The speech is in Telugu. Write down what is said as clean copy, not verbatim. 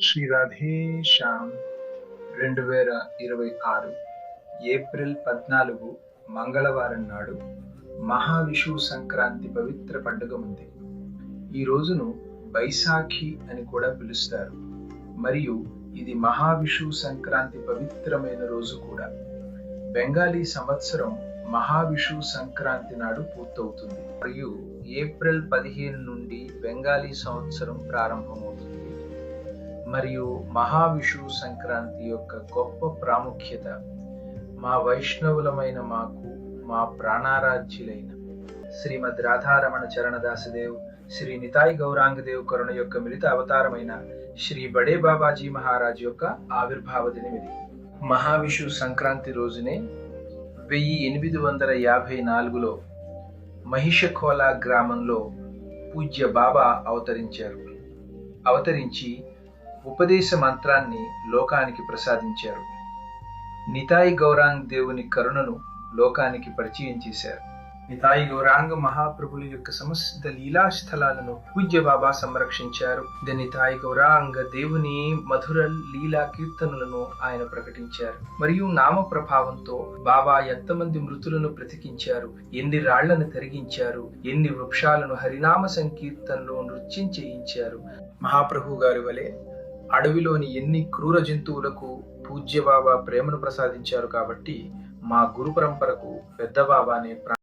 శ్రీ రాధే శ్యామ్ 2026 ఏప్రిల్ 14 మంగళవారం నాడు మహావిషు సంక్రాంతి పవిత్ర పండుగ ఉంది. ఈ రోజును బైశాఖి అని కూడా పిలుస్తారు మరియు ఇది మహావిషు సంక్రాంతి పవిత్రమైన రోజు కూడా. బెంగాలీ సంవత్సరం మహావిషు సంక్రాంతి నాడు పూర్తవుతుంది మరియు ఏప్రిల్ 15 నుండి బెంగాలీ సంవత్సరం ప్రారంభమవుతుంది. మరియు మహావిషు సంక్రాంతి యొక్క గొప్ప ప్రాముఖ్యత మా వైష్ణవులమైన మాకు మా ప్రాణారాధ్యులైన శ్రీమద్ రాధారమణ చరణదాసదేవ్, శ్రీ నితాయ్ గౌరాంగదేవ్ కరుణ యొక్క మిలిత అవతారమైన శ్రీ బడే బాబాజీ మహారాజ్ యొక్క ఆవిర్భావ దినమిది. మహావిషు సంక్రాంతి రోజునే 1854లో మహిషఖోలా గ్రామంలో పూజ్య బాబా అవతరించి ఉపదేశ మంత్రాన్ని లోకానికి ప్రసాదించారు. నితాయ్ గౌరాంగ్ దేవుని కరుణను లోకానికి పరిచయం చేశారు. నితాయ్ గౌరాంగ మహాప్రభుల యొక్క సమస్త లీలా స్థలాలను పూజ్య బాబా సంరక్షించారు. నితాయ్ గౌరాంగ దేవుని మధుర లీలా కీర్తనలను ఆయన ప్రకటించారు. మరియు నామ ప్రభావంతో బాబా ఎంతమంది మృతులను బ్రతికించారు, ఎన్ని రాళ్లను తరిగించారు, ఎన్ని వృక్షాలను హరినామ సంకీర్తనలో నృత్యం చేయించారు. మహాప్రభు గారి వలె అడవిలోని ఎన్ని క్రూర జంతువులకు పూజ్య బాబా ప్రేమను ప్రసాదించారు. కాబట్టి మా గురు పరంపరకు పెద్ద బాబానే